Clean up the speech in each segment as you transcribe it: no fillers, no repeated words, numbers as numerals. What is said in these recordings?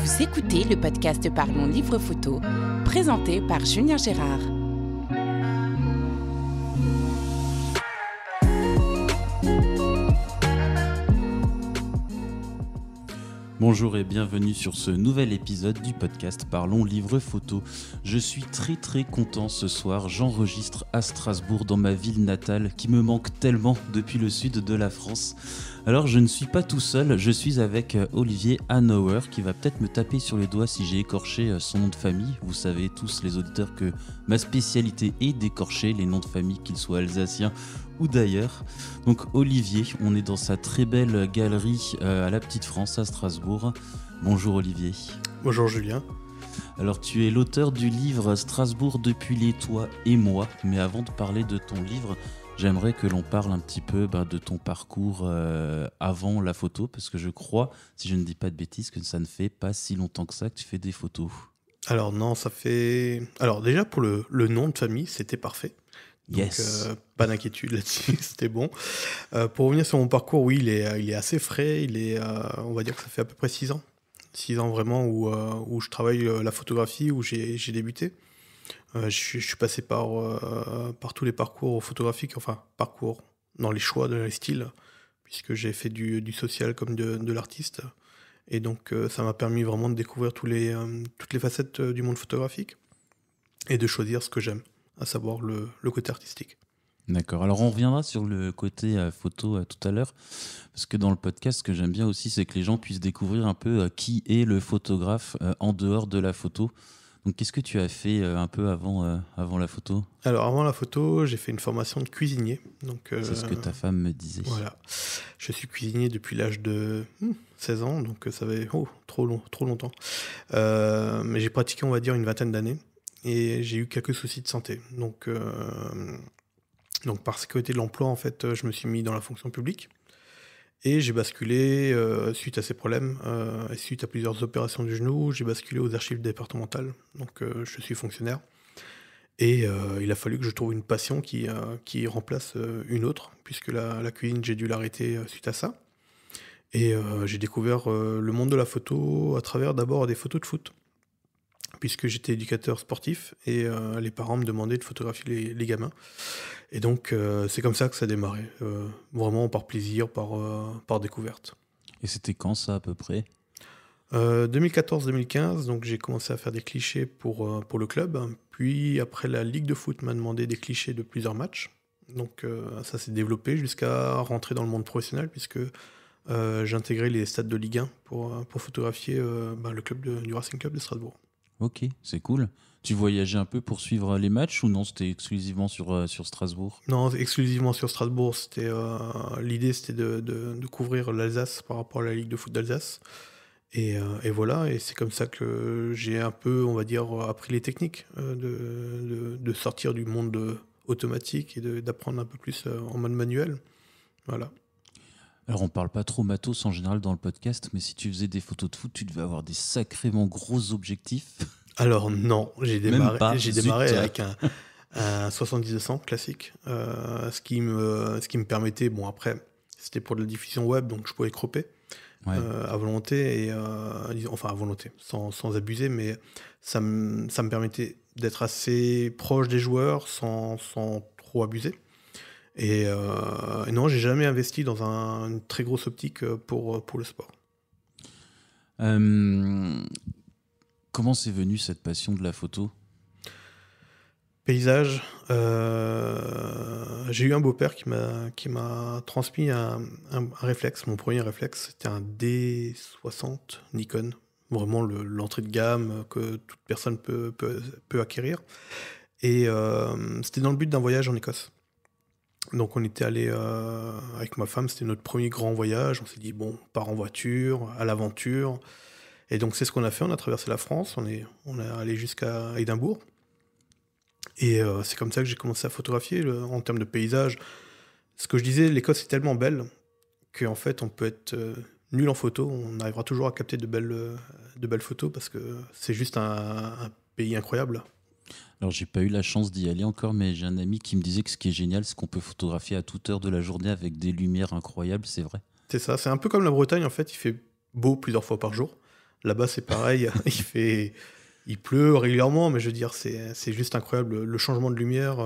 Vous écoutez le podcast Parlons Livre Photo, présenté par Julien Gérard. Bonjour et bienvenue sur ce nouvel épisode du podcast Parlons Livre Photo. Je suis très content ce soir, j'enregistre à Strasbourg dans ma ville natale qui me manque tellement depuis le sud de la France. Alors je ne suis pas tout seul, je suis avec Olivier Hanauer qui va peut-être me taper sur les doigts si j'ai écorché son nom de famille. Vous savez tous les auditeurs que ma spécialité est d'écorcher les noms de famille, qu'ils soient alsaciens ou d'ailleurs. Donc Olivier, on est dans sa très belle galerie à la Petite France à Strasbourg. Bonjour Olivier. Bonjour Julien. Alors tu es l'auteur du livre Strasbourg depuis les toits et moi, mais avant de parler de ton livre, j'aimerais que l'on parle un petit peu de ton parcours avant la photo, parce que je crois, si je ne dis pas de bêtises, que ça ne fait pas si longtemps que ça que tu fais des photos. Alors non, ça fait... Alors déjà pour le nom de famille, c'était parfait. Donc, yes. Pas d'inquiétude là-dessus, c'était bon. Pour revenir sur mon parcours, oui, il est assez frais. On va dire que ça fait à peu près 6 ans. 6 ans vraiment où je travaille la photographie, où j'ai débuté. Je suis passé par tous les parcours photographiques, enfin parcours dans les choix de les styles, puisque j'ai fait du social comme de l'artiste. Et donc ça m'a permis vraiment de découvrir toutes les facettes du monde photographique et de choisir ce que j'aime, à savoir le côté artistique. D'accord, alors on reviendra sur le côté photo tout à l'heure, parce que dans le podcast, ce que j'aime bien aussi, c'est que les gens puissent découvrir un peu qui est le photographe en dehors de la photo. Donc qu'est-ce que tu as fait un peu avant la photo ? Alors avant la photo, j'ai fait une formation de cuisinier. Donc, c'est ce que ta femme me disait. Voilà, je suis cuisinier depuis l'âge de 16 ans, donc ça fait trop longtemps. Mais j'ai pratiqué, on va dire, une vingtaine d'années. Et j'ai eu quelques soucis de santé. Donc par sécurité de l'emploi, en fait, je me suis mis dans la fonction publique. Et j'ai basculé, suite à ces problèmes, et suite à plusieurs opérations du genou, j'ai basculé aux archives départementales. Donc je suis fonctionnaire. Et il a fallu que je trouve une passion qui remplace une autre, puisque la cuisine, j'ai dû l'arrêter suite à ça. Et j'ai découvert le monde de la photo à travers d'abord des photos de foot, puisque j'étais éducateur sportif et les parents me demandaient de photographier les gamins. Et donc c'est comme ça que ça a démarré, vraiment par plaisir, par découverte. Et c'était quand ça à peu près ? 2014-2015, donc j'ai commencé à faire des clichés pour le club. Puis après, la Ligue de foot m'a demandé des clichés de plusieurs matchs. Donc ça s'est développé jusqu'à rentrer dans le monde professionnel, puisque j'ai intégré les stades de Ligue 1 pour photographier le club du Racing Club de Strasbourg. Ok, c'est cool. Tu voyageais un peu pour suivre les matchs ou non, c'était exclusivement sur Strasbourg ? Non, exclusivement sur Strasbourg. L'idée, c'était de couvrir l'Alsace par rapport à la Ligue de foot d'Alsace. Et voilà, et c'est comme ça que j'ai un peu, on va dire, appris les techniques de sortir du monde automatique et d'apprendre un peu plus en mode manuel. Voilà. Alors on parle pas trop matos en général dans le podcast, mais si tu faisais des photos de foot, tu devais avoir des sacrément gros objectifs. Alors non, j'ai démarré avec un 70-200 classique, ce qui me permettait, bon après, c'était pour de la diffusion web, donc je pouvais cropper. Ouais. À volonté, et enfin à volonté, sans abuser, mais ça me permettait d'être assez proche des joueurs sans trop abuser. Et non, j'ai jamais investi dans une très grosse optique pour le sport. Comment c'est venu cette passion de la photo ? Paysage. J'ai eu un beau-père qui m'a transmis un réflexe. Mon premier réflexe, c'était un D60 Nikon. Vraiment l'entrée de gamme que toute personne peut acquérir. Et c'était dans le but d'un voyage en Écosse. Donc on était allé avec ma femme, c'était notre premier grand voyage. On s'est dit, bon, on part en voiture, à l'aventure. Et donc c'est ce qu'on a fait, on a traversé la France, on est allé jusqu'à Édimbourg. Et c'est comme ça que j'ai commencé à photographier en termes de paysage. Ce que je disais, l'Écosse est tellement belle qu'en fait on peut être nul en photo, on arrivera toujours à capter de belles photos parce que c'est juste un pays incroyable. Alors j'ai pas eu la chance d'y aller encore, mais j'ai un ami qui me disait que ce qui est génial, c'est qu'on peut photographier à toute heure de la journée avec des lumières incroyables, c'est vrai ? C'est ça, c'est un peu comme la Bretagne en fait, il fait beau plusieurs fois par jour. Là-bas, c'est pareil. Il pleut régulièrement, mais je veux dire, c'est juste incroyable le changement de lumière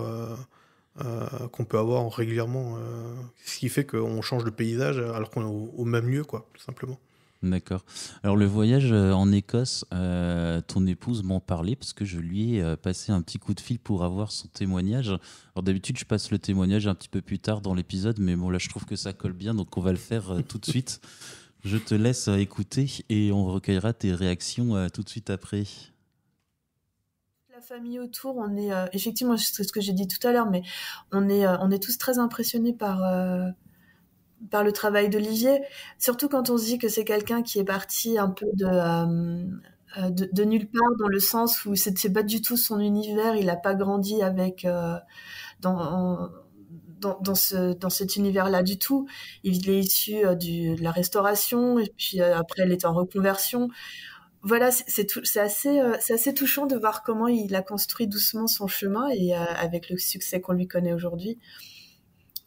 qu'on peut avoir régulièrement. Ce qui fait qu'on change de paysage alors qu'on est au même lieu, quoi, tout simplement. D'accord. Alors le voyage en Écosse, ton épouse m'en parlait parce que je lui ai passé un petit coup de fil pour avoir son témoignage. Alors d'habitude je passe le témoignage un petit peu plus tard dans l'épisode, mais bon là je trouve que ça colle bien, donc on va le faire tout de suite. Je te laisse écouter et on recueillera tes réactions tout de suite après. La famille autour, on est effectivement, c'est ce que j'ai dit tout à l'heure, mais on est tous très impressionnés par le travail d'Olivier, surtout quand on se dit que c'est quelqu'un qui est parti un peu de nulle part, dans le sens où c'est pas du tout son univers, il n'a pas grandi avec dans dans cet univers-là du tout. Il est issu de la restauration, et puis après il est en reconversion. Voilà, c'est assez touchant de voir comment il a construit doucement son chemin et avec le succès qu'on lui connaît aujourd'hui.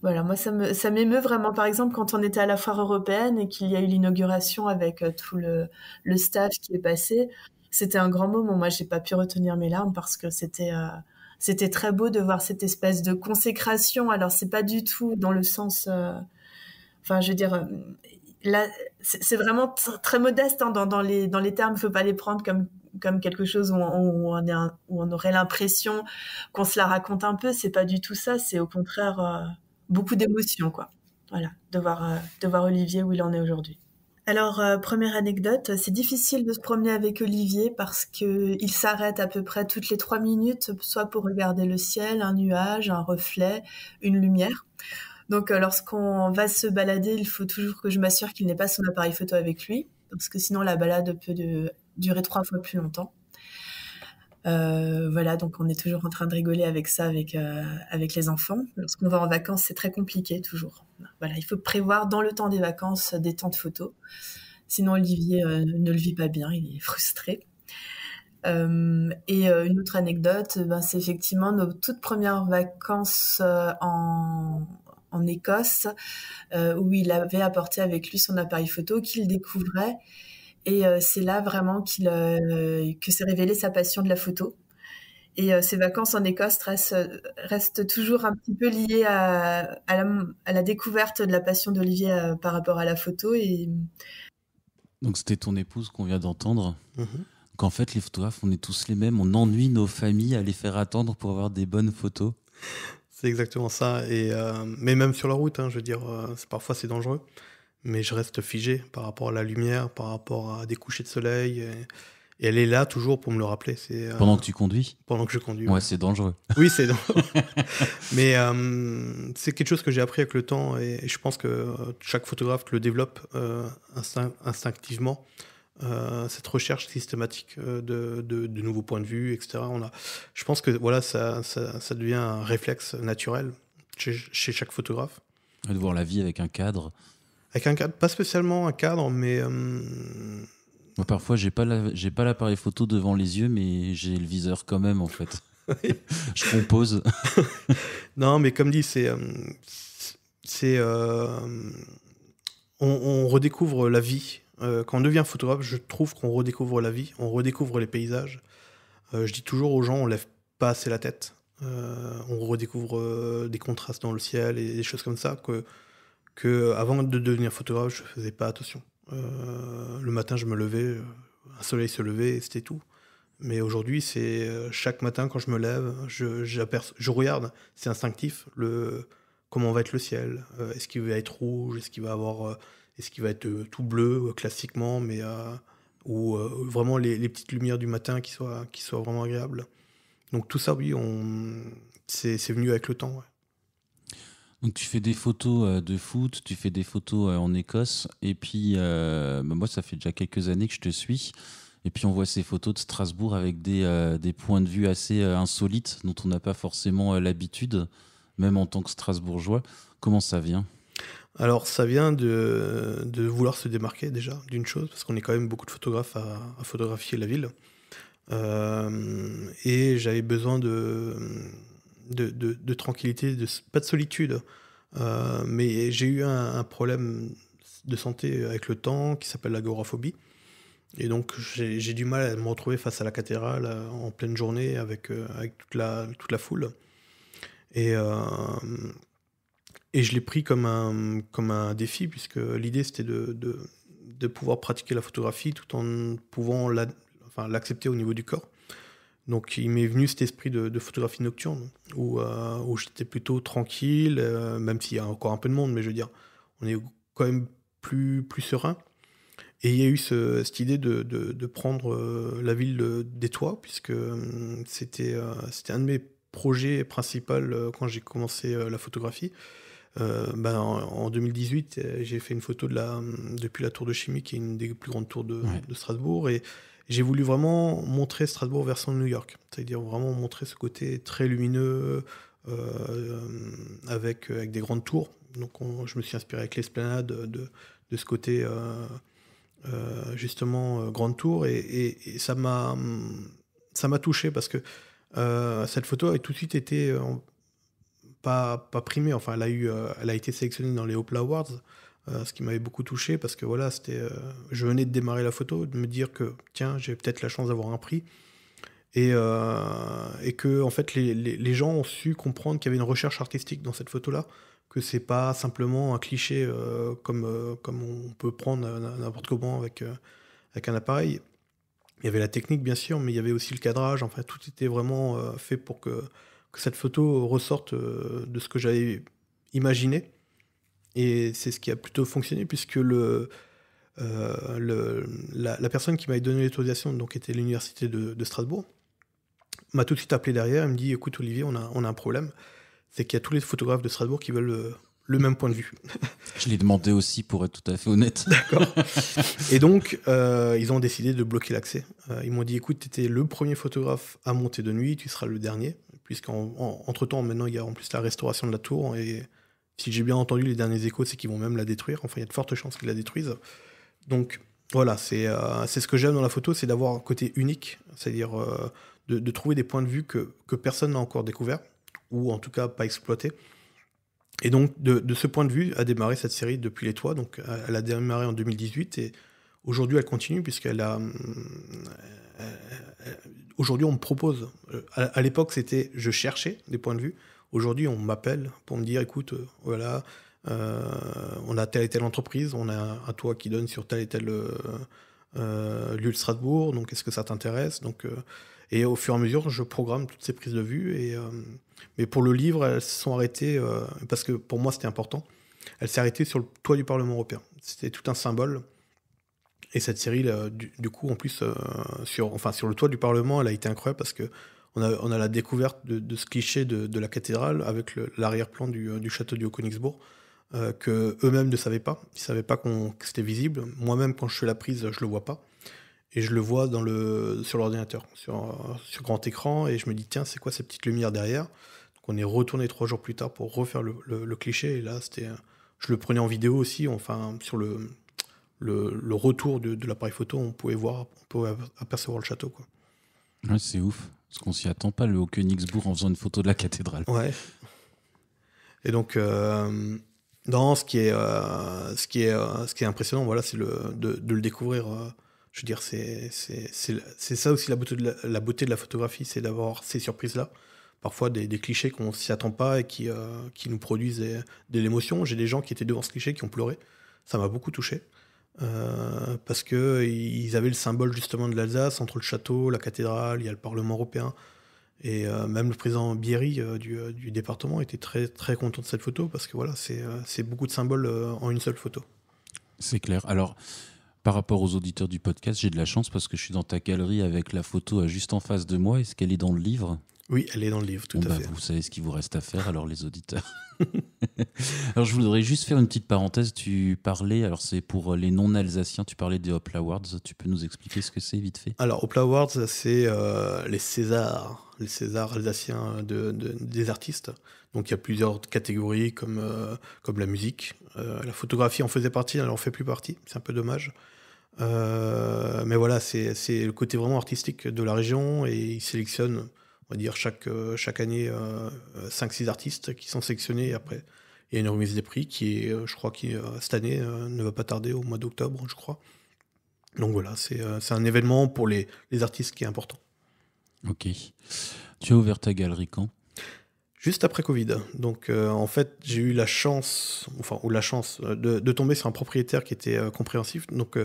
Voilà, moi ça m'émeut vraiment. Par exemple, quand on était à la foire européenne et qu'il y a eu l'inauguration avec tout le staff qui est passé, c'était un grand moment. Moi, j'ai pas pu retenir mes larmes parce que c'était très beau de voir cette espèce de consécration. Alors, c'est pas du tout dans le sens, enfin, je veux dire, là, c'est vraiment très modeste hein, dans les termes. Il faut pas les prendre comme quelque chose où on aurait l'impression qu'on se la raconte un peu. C'est pas du tout ça. C'est au contraire beaucoup d'émotions, quoi. Voilà, de voir Olivier où il en est aujourd'hui. Alors, première anecdote, c'est difficile de se promener avec Olivier parce que il s'arrête à peu près toutes les 3 minutes, soit pour regarder le ciel, un nuage, un reflet, une lumière. Donc, lorsqu'on va se balader, il faut toujours que je m'assure qu'il n'ait pas son appareil photo avec lui, parce que sinon la balade peut durer 3 fois plus longtemps. Voilà, donc on est toujours en train de rigoler avec ça, avec les enfants. Lorsqu'on va en vacances, c'est très compliqué toujours. Voilà, il faut prévoir dans le temps des vacances des temps de photos. Sinon, Olivier ne le vit pas bien, il est frustré. Une autre anecdote, c'est effectivement nos toutes premières vacances en Écosse, où il avait apporté avec lui son appareil photo qu'il découvrait. Et c'est là vraiment que s'est révélée sa passion de la photo. Et ces vacances en Écosse restent toujours un petit peu liées à la découverte de la passion d'Olivier par rapport à la photo. Donc c'était ton épouse qu'on vient d'entendre. Mhm. Donc en fait les photographes on est tous les mêmes, on ennuie nos familles à les faire attendre pour avoir des bonnes photos. C'est exactement ça. Mais même sur la route, hein, je veux dire, parfois c'est dangereux. Mais je reste figé par rapport à la lumière, par rapport à des couchers de soleil. Et elle est là toujours pour me le rappeler. Pendant que tu conduis ? Pendant que je conduis. Ouais, c'est dangereux. Oui, c'est dangereux. Mais c'est quelque chose que j'ai appris avec le temps. Et je pense que chaque photographe le développe instinctivement. Cette recherche systématique de nouveaux points de vue, etc. Je pense que voilà, ça devient un réflexe naturel chez chaque photographe. De voir la vie avec un cadre. Avec un cadre, pas spécialement un cadre, mais... Moi, parfois, j'ai pas l'appareil photo devant les yeux, mais j'ai le viseur quand même, en fait. Je compose. Non, mais comme dit, on redécouvre la vie. Quand on devient photographe, je trouve qu'on redécouvre la vie, on redécouvre les paysages. Je dis toujours aux gens, on lève pas assez la tête. On redécouvre des contrastes dans le ciel et des choses comme ça que avant de devenir photographe, je faisais pas attention. Le matin, je me levais, un soleil se levait et c'était tout. Mais aujourd'hui, c'est chaque matin quand je me lève, je regarde, c'est instinctif, comment va être le ciel. Est-ce qu'il va être rouge, est-ce qu'il va être tout bleu classiquement, mais ou vraiment les petites lumières du matin qui soient vraiment agréables. Donc tout ça, oui, c'est venu avec le temps. Ouais. Donc tu fais des photos de foot, tu fais des photos en Écosse, et puis moi ça fait déjà quelques années que je te suis, et puis on voit ces photos de Strasbourg avec des points de vue assez insolites dont on n'a pas forcément l'habitude, même en tant que Strasbourgeois. Comment ça vient ? Alors ça vient de vouloir se démarquer déjà, d'une chose, parce qu'on est quand même beaucoup de photographes à photographier la ville, et j'avais besoin de tranquillité, pas de solitude. Mais j'ai eu un problème de santé avec le temps qui s'appelle l'agoraphobie. Et donc j'ai du mal à me retrouver face à la cathédrale en pleine journée avec toute la foule. Et je l'ai pris comme un défi, puisque l'idée c'était de pouvoir pratiquer la photographie tout en pouvant l'accepter au niveau du corps. Donc il m'est venu cet esprit de photographie nocturne, où j'étais plutôt tranquille, même s'il y a encore un peu de monde, mais je veux dire, on est quand même plus serein. Et il y a eu cette idée de prendre la ville d'Étoile, puisque c'était un de mes projets principaux quand j'ai commencé la photographie. En 2018, j'ai fait une photo depuis la tour de Chimie, qui est une des plus grandes tours de Strasbourg, et j'ai voulu vraiment montrer Strasbourg version New York, c'est-à-dire vraiment montrer ce côté très lumineux, avec des grandes tours. Donc je me suis inspiré avec l'esplanade de ce côté justement grande tour, et ça m'a touché, parce que cette photo a tout de suite été pas primée, enfin elle a été sélectionnée dans les Hoopla Awards, ce qui m'avait beaucoup touché, parce que voilà, je venais de démarrer la photo, de me dire que tiens, j'ai peut-être la chance d'avoir un prix, et que en fait les gens ont su comprendre qu'il y avait une recherche artistique dans cette photo-là, que c'est pas simplement un cliché comme on peut prendre n'importe comment avec un appareil. Il y avait la technique, bien sûr, mais il y avait aussi le cadrage. Enfin, tout était vraiment fait pour que cette photo ressorte de ce que j'avais imaginé. Et c'est ce qui a plutôt fonctionné, puisque la personne qui m'avait donné l'autorisation, donc était l'université de Strasbourg, m'a tout de suite appelé derrière. Elle me dit: écoute Olivier, on a un problème. C'est qu'il y a tous les photographes de Strasbourg qui veulent le même point de vue. Je l'ai demandé aussi, pour être tout à fait honnête. D'accord. Et donc, ils ont décidé de bloquer l'accès. Ils m'ont dit: écoute, tu étais le premier photographe à monter de nuit, tu seras le dernier, puisqu'entre-temps, maintenant, il y a en plus la restauration de la tour, et si j'ai bien entendu les derniers échos, c'est qu'ils vont même la détruire. Enfin, il y a de fortes chances qu'ils la détruisent. Donc, voilà, c'est ce que j'aime dans la photo, c'est d'avoir un côté unique, c'est-à-dire de trouver des points de vue que personne n'a encore découvert, ou en tout cas pas exploité. Et donc, de ce point de vue, a démarré cette série Depuis les toits. Donc, elle a démarré en 2018, et aujourd'hui, elle continue, puisqu'elle a... aujourd'hui, on me propose... à l'époque, c'était je cherchais des points de vue. Aujourd'hui, on m'appelle pour me dire: écoute, voilà, on a telle et telle entreprise, on a un toit qui donne sur tel et tel lieu de Strasbourg, donc est-ce que ça t'intéresse? Donc, et au fur et à mesure, je programme toutes ces prises de vue. Mais pour le livre, elles se sont arrêtées, parce que pour moi c'était important, elles s'est arrêtée sur le toit du Parlement européen. C'était tout un symbole. Et cette série, du coup, en plus, sur le toit du Parlement, elle a été incroyable, parce que on a la découverte de ce cliché de la cathédrale, avec l'arrière-plan du château du Haut-Königsbourg, que eux-mêmes ne savaient pas. Ils ne savaient pas que c'était visible. Moi-même, quand je fais la prise, je le vois pas. Et je le vois sur l'ordinateur, sur grand écran, et je me dis: tiens, c'est quoi ces petites lumières derrière? Donc on est retourné 3 jours plus tard pour refaire le cliché, et là, je le prenais en vidéo aussi, enfin, sur le retour de l'appareil photo, on pouvait apercevoir le château, quoi. Ouais, c'est ouf, parce qu'on s'y attend pas, le Haut-Königsbourg, en faisant une photo de la cathédrale. Ouais. Et donc, ce qui est impressionnant, voilà, c'est de le découvrir. Je veux dire, c'est ça aussi la beauté de la photographie, c'est d'avoir ces surprises-là. Parfois des clichés qu'on s'y attend pas, et qui nous produisent de l'émotion. J'ai des gens qui étaient devant ce cliché qui ont pleuré. Ça m'a beaucoup touché. Parce qu'ils avaient le symbole justement de l'Alsace, entre le château, la cathédrale, il y a le Parlement européen. Et même le président Bierry du département était très, très content de cette photo, parce que voilà, c'est beaucoup de symboles en une seule photo. C'est clair. Alors, par rapport aux auditeurs du podcast, j'ai de la chance, parce que je suis dans ta galerie avec la photo juste en face de moi. Est-ce qu'elle est dans le livre ? Oui, elle est dans le livre, tout à fait. Vous savez ce qu'il vous reste à faire, alors, les auditeurs. Alors, je voudrais juste faire une petite parenthèse. Tu parlais, alors c'est pour les non-alsaciens, tu parlais des Hoopla Awards. Tu peux nous expliquer ce que c'est, vite fait ? Alors, Hoopla Awards, c'est les Césars alsaciens des artistes. Donc, il y a plusieurs catégories, comme la musique. La photographie en faisait partie, elle en fait plus partie. C'est un peu dommage. Mais voilà, c'est le côté vraiment artistique de la région, et ils sélectionnent, on va dire, chaque année 5-6 artistes qui sont sélectionnés. Et après, il y a une remise des prix qui est, je crois, cette année ne va pas tarder, au mois d'octobre, je crois. Donc voilà, c'est un événement pour les artistes qui est important. Ok. Tu as ouvert ta galerie quand ? Juste après Covid. Donc en fait, j'ai eu la chance de tomber sur un propriétaire qui était compréhensif. Donc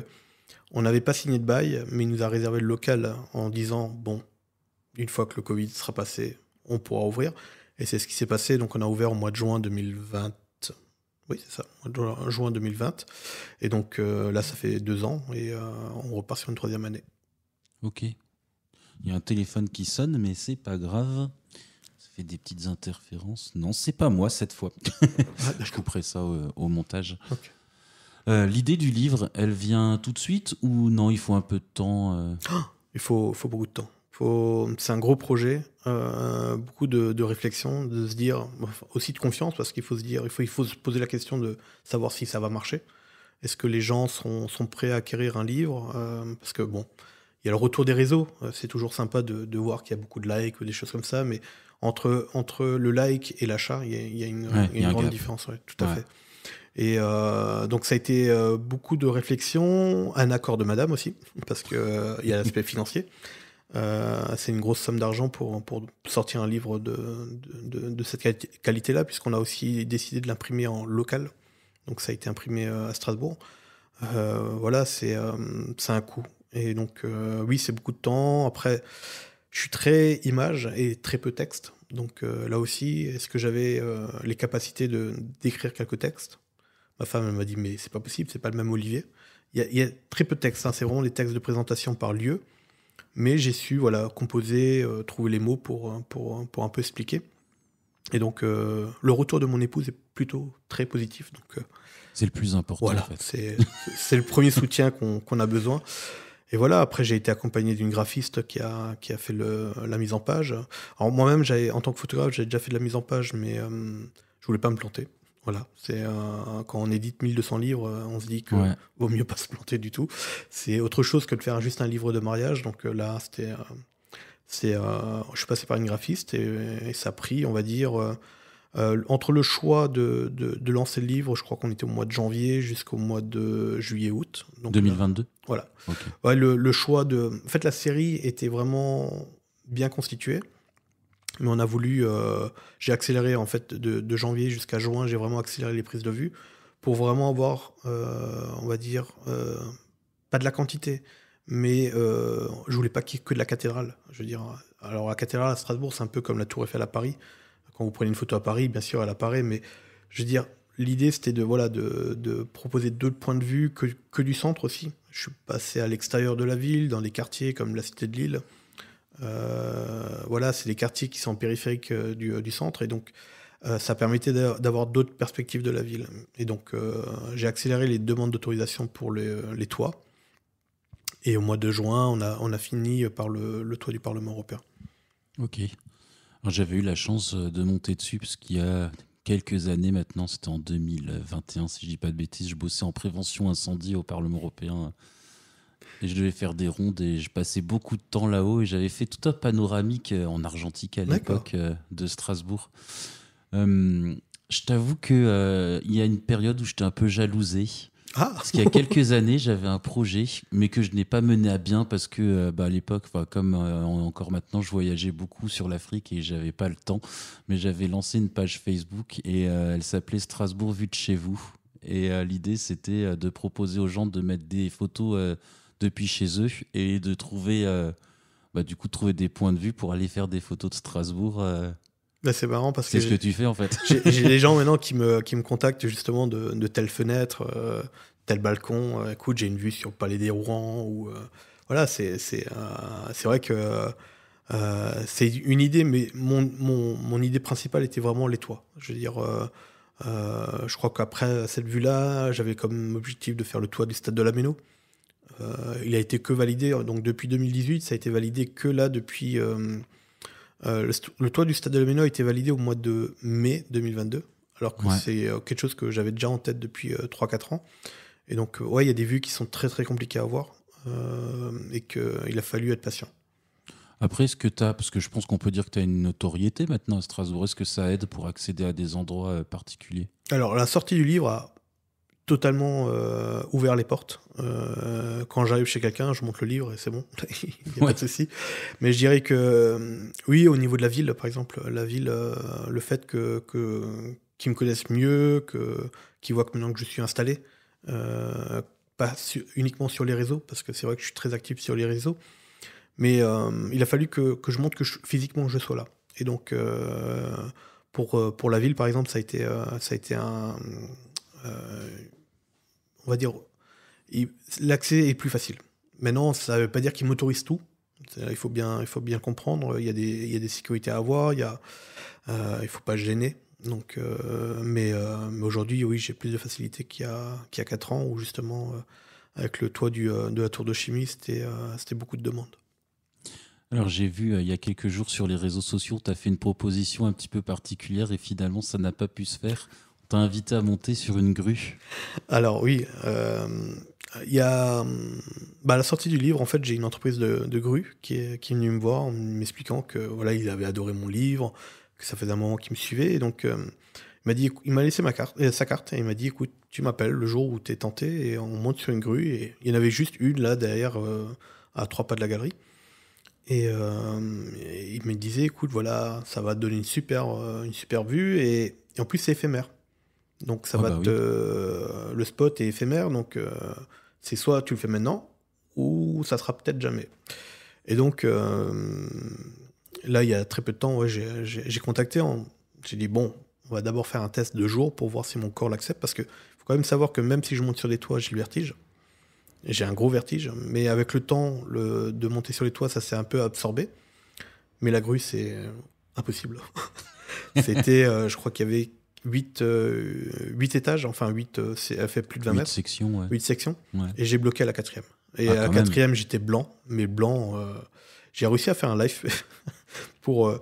on n'avait pas signé de bail, mais il nous a réservé le local en disant, bon, une fois que le Covid sera passé, on pourra ouvrir. Et c'est ce qui s'est passé. Donc on a ouvert au mois de juin 2020. Oui, c'est ça, juin 2020. Et donc là, ça fait 2 ans et on repart sur une 3e année. Ok. Il y a un téléphone qui sonne, mais c'est pas grave. Ça fait des petites interférences. Non, c'est pas moi cette fois. Je couperai ça au montage. Okay. L'idée du livre, elle vient tout de suite ou non, il faut un peu de temps Il faut beaucoup de temps. C'est un gros projet, beaucoup de réflexion, de se dire, aussi de confiance, parce qu'il faut se dire, il faut se poser la question de savoir si ça va marcher. Est-ce que les gens sont prêts à acquérir un livre parce que bon, il y a le retour des réseaux, c'est toujours sympa de voir qu'il y a beaucoup de likes ou des choses comme ça, mais entre le like et l'achat, il y a une grande différence, ouais, tout à fait. Et donc ça a été beaucoup de réflexion, un accord de madame aussi, parce qu'il y a l'aspect financier. C'est une grosse somme d'argent pour sortir un livre de cette qualité-là, puisqu'on a aussi décidé de l'imprimer en local. Donc ça a été imprimé à Strasbourg. Voilà, c'est un coût. Et donc oui, c'est beaucoup de temps. Après, je suis très image et très peu texte. Donc là aussi, est-ce que j'avais les capacités d'écrire quelques textes ? Ma femme elle m'a dit, mais c'est pas possible, c'est pas le même Olivier. Il y a très peu de textes, hein, c'est vraiment les textes de présentation par lieu. Mais j'ai su composer, trouver les mots pour un peu expliquer. Et donc, le retour de mon épouse est plutôt très positif. Donc, c'est le plus important, voilà, en fait. C'est le premier soutien qu'on a besoin. Et voilà, après, j'ai été accompagné d'une graphiste qui a fait la mise en page. Alors, moi-même, en tant que photographe, j'avais déjà fait de la mise en page, mais je voulais pas me planter. Voilà, c'est quand on édite 1200 livres, on se dit que vaut mieux pas se planter du tout. C'est autre chose que de faire juste un livre de mariage. Donc là, je suis passé par une graphiste et ça a pris, on va dire, entre le choix de lancer le livre, je crois qu'on était au mois de janvier jusqu'au mois de juillet-août. 2022. Voilà. Okay. Ouais, le choix en fait, la série était vraiment bien constituée. Mais on a voulu, j'ai accéléré en fait de janvier jusqu'à juin, j'ai vraiment accéléré les prises de vue pour vraiment avoir, on va dire, pas de la quantité, mais je voulais pas qu'il y ait que de la cathédrale. Je veux dire, alors la cathédrale à Strasbourg, c'est un peu comme la Tour Eiffel à Paris. Quand vous prenez une photo à Paris, bien sûr, elle apparaît, mais je veux dire, l'idée c'était de proposer d'autres points de vue que du centre aussi. Je suis passé à l'extérieur de la ville, dans les quartiers comme la Cité de Lille. Voilà, c'est des quartiers qui sont périphériques du centre, et donc ça permettait d'avoir d'autres perspectives de la ville. Et donc j'ai accéléré les demandes d'autorisation pour les toits, et au mois de juin on a fini par le toit du Parlement européen. Ok. Alors, j'avais eu la chance de monter dessus parce qu'il y a quelques années maintenant, c'était en 2021 si je dis pas de bêtises, je bossais en prévention incendie au Parlement européen. Et je devais faire des rondes et je passais beaucoup de temps là-haut et j'avais fait tout un panoramique en argentique à l'époque de Strasbourg. Je t'avoue qu'il y a une période où j'étais un peu jalousé. Parce qu'il y a quelques années, j'avais un projet, mais que je n'ai pas mené à bien parce que à l'époque, comme encore maintenant, je voyageais beaucoup sur l'Afrique et j'avais pas le temps. Mais j'avais lancé une page Facebook et elle s'appelait Strasbourg vue de chez vous. Et l'idée, c'était de proposer aux gens de mettre des photos depuis chez eux et de trouver des points de vue pour aller faire des photos de Strasbourg. C'est marrant parce que c'est ce que tu fais en fait. J'ai des gens maintenant qui me contactent justement de telle fenêtre, tel balcon. Écoute, j'ai une vue sur le Palais des Rouen. Ou voilà, c'est vrai que c'est une idée, mais mon idée principale était vraiment les toits. Je veux dire, je crois qu'après cette vue-là, j'avais comme objectif de faire le toit du stade de la Méno. Il a été que validé, donc depuis 2018, ça a été validé que là depuis. Le toit du stade de la Méno a été validé au mois de mai 2022, alors que c'est quelque chose que j'avais déjà en tête depuis 3-4 ans. Et donc, il y a des vues qui sont très très compliquées à voir et qu'il a fallu être patient. Après, est-ce que parce que je pense qu'on peut dire que tu as une notoriété maintenant à Strasbourg, est-ce que ça aide pour accéder à des endroits particuliers ? Alors, la sortie du livre a totalement ouvert les portes. Quand j'arrive chez quelqu'un, je montre le livre et c'est bon, il n'y a pas de souci. Mais je dirais que, oui, au niveau de la ville, par exemple, la ville, le fait qu'ils me connaissent mieux, qu'ils voient que maintenant que je suis installé, pas uniquement sur les réseaux, parce que c'est vrai que je suis très actif sur les réseaux, mais il a fallu que je montre que physiquement je sois là. Et donc, pour la ville, par exemple, ça a été on va dire, l'accès est plus facile. Maintenant, ça ne veut pas dire qu'ils m'autorisent tout. Il faut bien comprendre. Il y a des sécurités à avoir. Il ne faut pas se gêner. Donc, mais aujourd'hui, oui, j'ai plus de facilité qu'il y a 4 ans, où justement, avec le toit de la tour de chimie, c'était beaucoup de demandes. Alors j'ai vu il y a quelques jours sur les réseaux sociaux, tu as fait une proposition un petit peu particulière et finalement ça n'a pas pu se faire. On t'a invité à monter sur une grue. Alors oui, il y a à la sortie du livre, en fait, j'ai une entreprise de grue qui est venue me voir en m'expliquant que voilà, il avait adoré mon livre, que ça faisait un moment qu'il me suivait, et donc il m'a laissé sa carte et il m'a dit écoute, tu m'appelles le jour où tu es tenté et on monte sur une grue, et il y en avait juste une là derrière à 3 pas de la galerie. Et il me disait, écoute, voilà, ça va te donner une super vue, et en plus c'est éphémère. Donc le spot est éphémère, donc c'est soit tu le fais maintenant, ou ça sera peut-être jamais. Et donc là, il y a très peu de temps, j'ai contacté, j'ai dit, bon, on va d'abord faire un test de jour pour voir si mon corps l'accepte, parce que faut quand même savoir que même si je monte sur des toits, j'ai le vertige. J'ai un gros vertige, mais avec le temps de monter sur les toits, ça s'est un peu absorbé. Mais la grue, c'est impossible. C'était, je crois qu'il y avait 8 étages, enfin 8, elle fait plus de 20 mètres. 8 sections, ouais. Et j'ai bloqué à la 4e. Et à la 4e, j'étais blanc, mais blanc, j'ai réussi à faire un live pour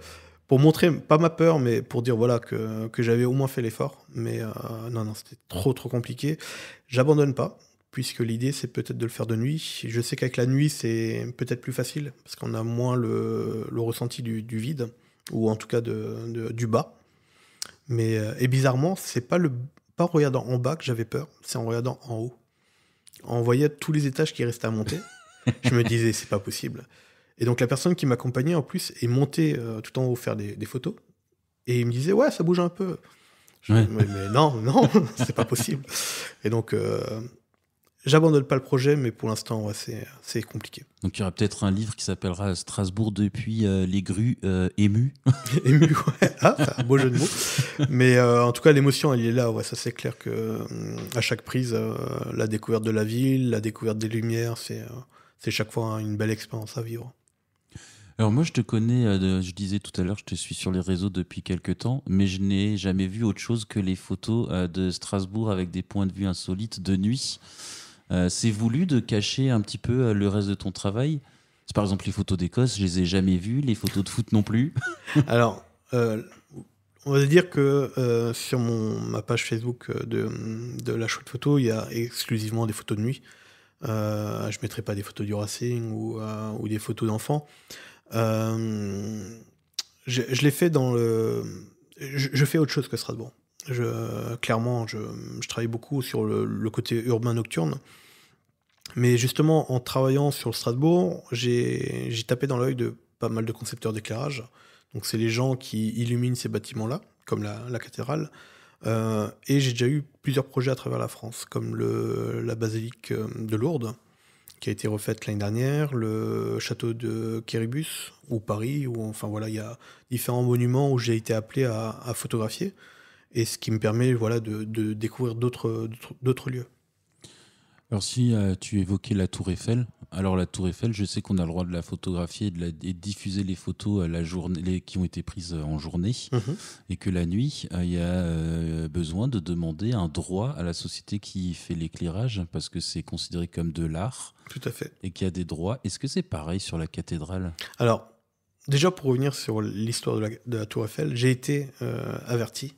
montrer, pas ma peur, mais pour dire voilà, que j'avais au moins fait l'effort. Mais non, c'était trop compliqué. J'abandonne pas, puisque l'idée, c'est peut-être de le faire de nuit. Je sais qu'avec la nuit, c'est peut-être plus facile, parce qu'on a moins le ressenti du vide, ou en tout cas du bas. Mais, et bizarrement, c'est pas en regardant en bas que j'avais peur, c'est en regardant en haut. En voyant tous les étages qui restaient à monter, je me disais, c'est pas possible. Et donc la personne qui m'accompagnait, en plus, est montée tout en haut faire des photos, et il me disait, ouais, ça bouge un peu. Mais non, c'est pas possible. Et donc... j'abandonne pas le projet, mais pour l'instant, ouais, c'est compliqué. Donc il y aura peut-être un livre qui s'appellera Strasbourg depuis les grues émues. Ému, ouais. Ah, c'est un beau jeu de mots. Mais en tout cas, l'émotion, elle est là. Ouais, ça, c'est clair que à chaque prise, la découverte de la ville, la découverte des lumières, c'est chaque fois une belle expérience à vivre. Alors moi, je te connais, je disais tout à l'heure, je te suis sur les réseaux depuis quelques temps, mais je n'ai jamais vu autre chose que les photos de Strasbourg avec des points de vue insolites de nuit. C'est voulu de cacher un petit peu le reste de ton travail? C'est par exemple les photos d'Écosse, je les ai jamais vues, les photos de foot non plus. Alors, on va dire que sur ma page Facebook de la chouette photo, il y a exclusivement des photos de nuit. Je mettrai pas des photos du Racing ou des photos d'enfants. Je l'ai fait dans le... Je fais autre chose que Strasbourg. Clairement, je travaille beaucoup sur le côté urbain nocturne. Mais justement, en travaillant sur Strasbourg, j'ai tapé dans l'œil de pas mal de concepteurs d'éclairage. Donc, c'est les gens qui illuminent ces bâtiments-là, comme la cathédrale. Et j'ai déjà eu plusieurs projets à travers la France, comme la basilique de Lourdes, qui a été refaite l'année dernière, le château de Quéribus, ou Paris, enfin voilà, il y a différents monuments où j'ai été appelé à photographier. Et ce qui me permet de découvrir d'autres lieux. Alors si tu évoquais la Tour Eiffel, alors la Tour Eiffel, je sais qu'on a le droit de la photographier et de diffuser les photos la journée, qui ont été prises en journée, et que la nuit, il y a besoin de demander un droit à la société qui fait l'éclairage, parce que c'est considéré comme de l'art. Tout à fait. Et qu'il y a des droits. Est-ce que c'est pareil sur la cathédrale? Alors, déjà pour revenir sur l'histoire de la Tour Eiffel, j'ai été averti,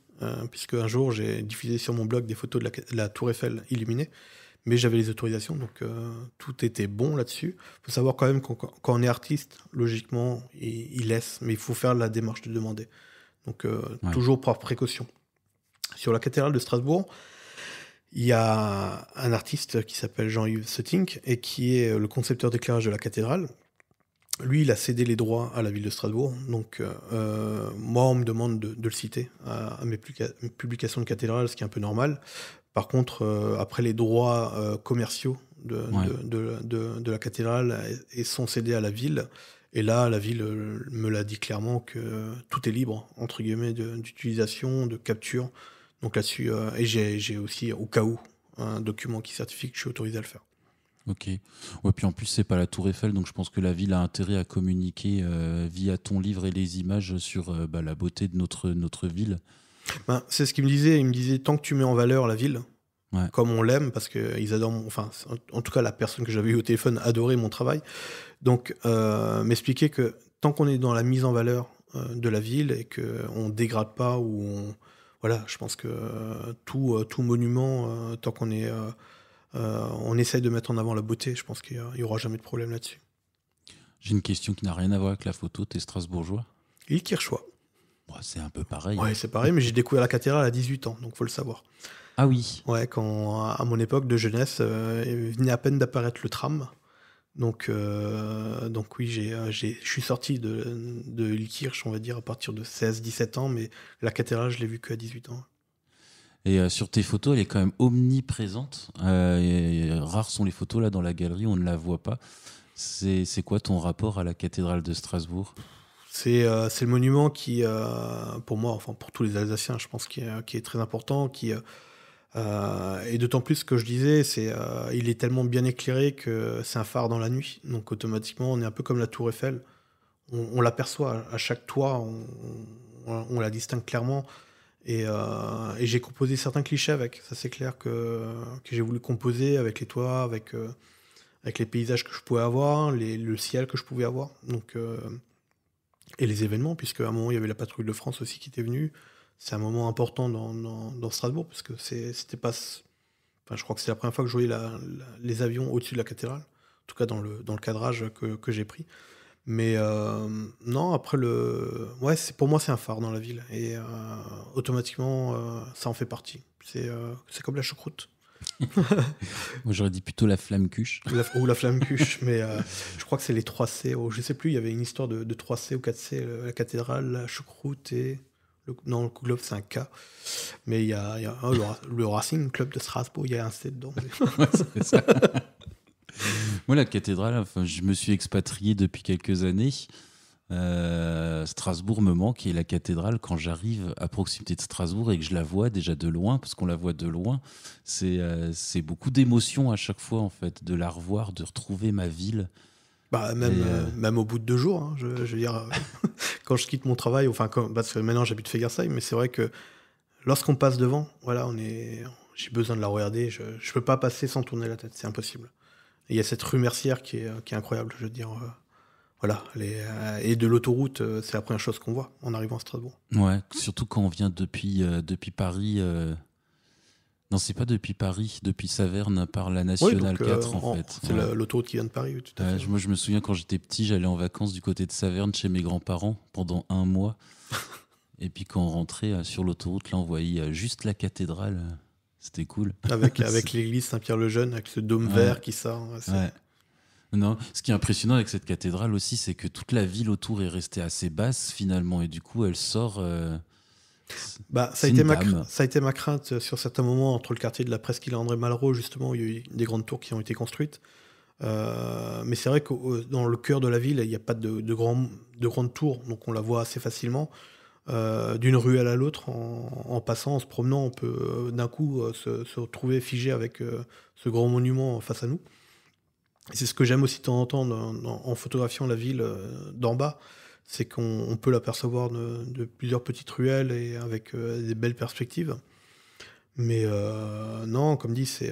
puisque un jour j'ai diffusé sur mon blog des photos de la Tour Eiffel illuminée, mais j'avais les autorisations, donc tout était bon là-dessus. Il faut savoir quand même quand on est artiste, logiquement, il laisse, mais il faut faire la démarche de demander. Donc toujours par précaution. Sur la cathédrale de Strasbourg, Il y a un artiste qui s'appelle Jean-Yves Settink et qui est le concepteur d'éclairage de la cathédrale. Lui, il a cédé les droits à la ville de Strasbourg. Donc, moi, on me demande de le citer à mes publications de cathédrale, ce qui est un peu normal. Par contre, après, les droits commerciaux de la cathédrale sont cédés à la ville. Et là, la ville me l'a dit clairement que tout est libre, entre guillemets, d'utilisation, de capture. Donc là-dessus, et j'ai aussi, au cas où, un document qui certifie que je suis autorisé à le faire. Ok. Ouais, puis en plus, c'est pas la Tour Eiffel, donc je pense que la ville a intérêt à communiquer via ton livre et les images sur la beauté de notre ville. Ben, c'est ce qu'il me disait. Il me disait, tant que tu mets en valeur la ville, comme on l'aime, parce qu'ils adorent, en tout cas, la personne que j'avais eu au téléphone adorait mon travail. Donc, m'expliquer que tant qu'on est dans la mise en valeur de la ville et qu'on ne dégrade pas ou voilà, je pense que tout monument, tant qu'on est, on essaye de mettre en avant la beauté, je pense qu'il n'y aura jamais de problème là-dessus. J'ai une question qui n'a rien à voir avec la photo. T'es strasbourgeois ? Il Kirchois. Bon, c'est un peu pareil. Ouais, c'est pareil, mais j'ai découvert la cathédrale à 18 ans, donc faut le savoir. Ah oui. Ouais, quand à mon époque de jeunesse, il venait à peine d'apparaître le tram. Donc oui, je suis sorti de Ilkirch, on va dire, à partir de 16-17 ans, mais la cathédrale, je l'ai vue qu'à 18 ans. Et sur tes photos, elle est quand même omniprésente. Et rares sont les photos là dans la galerie, on ne la voit pas. C'est quoi ton rapport à la cathédrale de Strasbourg ? C'est le monument qui, pour moi, enfin pour tous les Alsaciens, je pense, qui est très important, et d'autant plus que je disais, il est tellement bien éclairé que c'est un phare dans la nuit. Donc automatiquement, on est un peu comme la Tour Eiffel. On l'aperçoit à chaque toit, on la distingue clairement. Et j'ai composé certains clichés avec. Ça, c'est clair que j'ai voulu composer avec les toits, avec les paysages que je pouvais avoir, le ciel que je pouvais avoir. Donc, et les événements, puisqu'à un moment, il y avait la patrouille de France aussi qui était venue. C'est un moment important dans Strasbourg, parce que c'était pas... Enfin, je crois que c'est la première fois que je voyais les avions au-dessus de la cathédrale, en tout cas dans le cadrage que j'ai pris. Mais non, après, pour moi, c'est un phare dans la ville, et automatiquement, ça en fait partie. C'est comme la choucroute. Moi, j'aurais dit plutôt la flamme-cuche. Ou la flamme-cuche, mais je crois que c'est les 3 C. Je sais plus, il y avait une histoire de 3 C ou 4 C, la cathédrale, la choucroute et... Non, le club, c'est un K. Mais il y a le Racing Club de Strasbourg, il y a un C dedans. Ouais, c'est ça. Moi, la cathédrale, je me suis expatrié depuis quelques années. Strasbourg me manque, et la cathédrale, quand j'arrive à proximité de Strasbourg et que je la vois déjà de loin, parce qu'on la voit de loin, c'est beaucoup d'émotions à chaque fois, en fait, de la revoir, de retrouver ma ville. Bah, même au bout de 2 jours, hein, je veux dire, quand je quitte mon travail, parce que maintenant j'habite Fegersheim, mais c'est vrai que lorsqu'on passe devant, voilà, j'ai besoin de la regarder, je peux pas passer sans tourner la tête, c'est impossible. Et il y a cette rue Mercière qui est incroyable, je veux dire, voilà, et de l'autoroute, c'est la première chose qu'on voit en arrivant à Strasbourg. Ouais, surtout quand on vient depuis Paris. Non, c'est pas depuis Paris, depuis Saverne par la Nationale 4 en fait. C'est l'autoroute qui vient de Paris, oui, tout à fait. Moi, je me souviens quand j'étais petit, j'allais en vacances du côté de Saverne chez mes grands-parents pendant 1 mois. Et puis quand on rentrait sur l'autoroute, là, on voyait juste la cathédrale. C'était cool. Avec l'église Saint-Pierre-le-Jeune, avec ce dôme vert qui sort. Ouais. Non, ce qui est impressionnant avec cette cathédrale aussi, c'est que toute la ville autour est restée assez basse finalement. Et du coup, elle sort... ça a été ma crainte sur certains moments entre le quartier de la Presqu'île et André Malraux, justement, où il y a eu des grandes tours qui ont été construites. Mais c'est vrai que dans le cœur de la ville, il n'y a pas de grandes tours, donc on la voit assez facilement. D'une rue à l'autre, en passant, en se promenant, on peut d'un coup se retrouver figé avec ce grand monument face à nous. Et c'est ce que j'aime aussi de temps en temps en photographiant la ville d'en bas, c'est qu'on peut l'apercevoir de plusieurs petites ruelles et avec des belles perspectives. Mais non, comme dit, c'est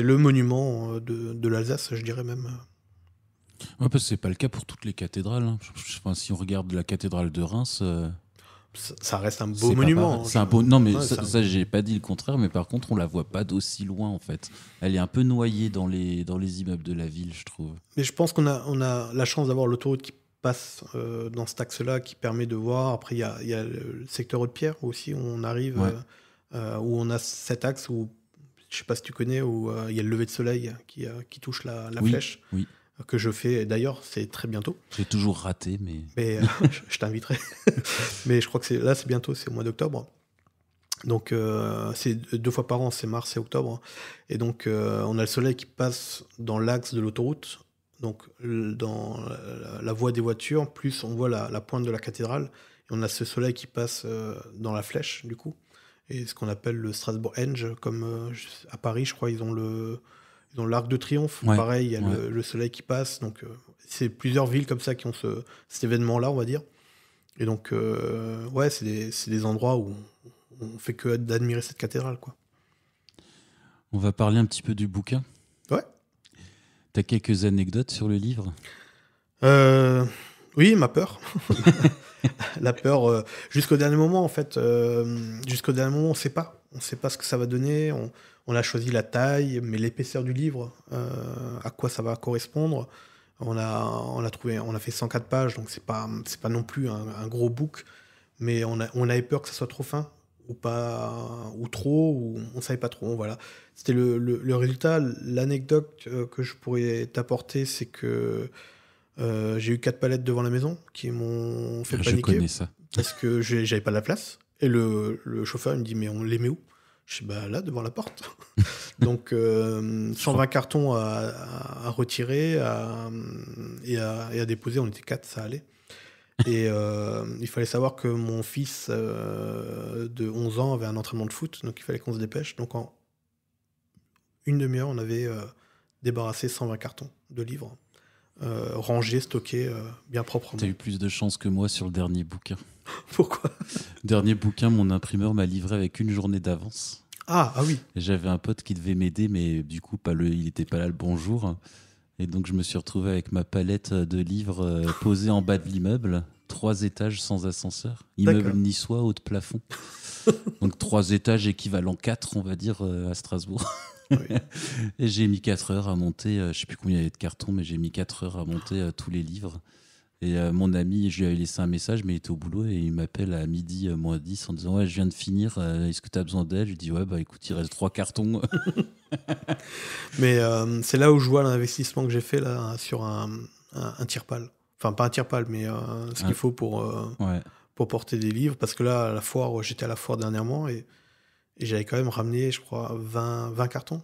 le monument de l'Alsace, je dirais même. Ouais, parce que c'est pas le cas pour toutes les cathédrales. Hein. Si on regarde la cathédrale de Reims... ça reste un beau monument. C'est un beau... Non, mais ça, j'ai pas dit le contraire, mais par contre, on la voit pas d'aussi loin, en fait. Elle est un peu noyée dans les immeubles de la ville, je trouve. Mais je pense qu'on a la chance d'avoir l'autoroute qui passe dans cet axe-là, qui permet de voir. Après, il y a le secteur Haute-Pierre aussi, où on arrive où on a cet axe où, je sais pas si tu connais, où il y a le lever de soleil qui touche la flèche, que je fais. D'ailleurs, c'est très bientôt. J'ai toujours raté, mais je t'inviterai. Mais je crois que c'est bientôt, c'est au mois d'octobre. Donc, c'est 2 fois par an, c'est mars et octobre. Et donc, on a le soleil qui passe dans l'axe de l'autoroute, donc dans la voie des voitures, plus on voit la pointe de la cathédrale. Et on a ce soleil qui passe dans la flèche, du coup. Et ce qu'on appelle le Strasbourg Henge, comme à Paris, je crois, ils ont l'Arc de Triomphe. Ouais, Pareil, il y a le soleil qui passe. Donc, c'est plusieurs villes comme ça qui ont cet événement-là, on va dire. Et donc, c'est des endroits où on fait que d'admirer cette cathédrale, quoi. On va parler un petit peu du bouquin. Ouais. T'as quelques anecdotes sur le livre ? Oui, ma peur. La peur, jusqu'au dernier moment, en fait. Jusqu'au dernier moment, on ne sait pas. On ne sait pas ce que ça va donner. On a choisi la taille, mais l'épaisseur du livre, à quoi ça va correspondre. On a fait 104 pages, donc c'est pas non plus un gros book, mais on avait peur que ça soit trop fin, ou pas, ou trop, ou on savait pas trop. Voilà. C'était le résultat. L'anecdote que je pourrais t'apporter, c'est que j'ai eu 4 palettes devant la maison qui m'ont fait paniquer. Je connais ça. Parce que j'avais pas la place. Et le chauffeur il me dit, mais on les met où ? Je dis, bah là, devant la porte. Donc, 120 cartons à retirer et à déposer. On était 4, ça allait. Et il fallait savoir que mon fils de 11 ans avait un entraînement de foot, donc il fallait qu'on se dépêche. Donc, en une demi-heure, on avait débarrassé 120 cartons de livres, rangés, stockés, bien proprement. T'as eu plus de chance que moi sur le dernier bouquin. Pourquoi ? Dernier bouquin, mon imprimeur m'a livré avec une journée d'avance. Ah oui. Et j'avais un pote qui devait m'aider, mais du coup, il n'était pas là le bonjour. Et donc, je me suis retrouvé avec ma palette de livres posée en bas de l'immeuble. 3 étages sans ascenseur. Immeuble D'accord. niçois, haut de plafond. Donc, 3 étages équivalent 4, on va dire, à Strasbourg. Oui. Et j'ai mis 4 heures à monter, je ne sais plus combien il y avait de cartons, mais j'ai mis 4 heures à monter tous les livres. Et mon ami, je lui avais laissé un message, mais il était au boulot et il m'appelle à midi, moins 10, en disant « Ouais, je viens de finir, est-ce que tu as besoin d'aide ?» Je lui dis « Ouais, bah écoute, il reste 3 cartons. » Mais c'est là où je vois l'investissement que j'ai fait là, sur un tire-pale. Enfin, pas un tire-pale, mais ce qu'il faut pour porter des livres. Parce que là, à la foire, j'étais à la foire dernièrement et j'avais quand même ramené, je crois, 20 cartons.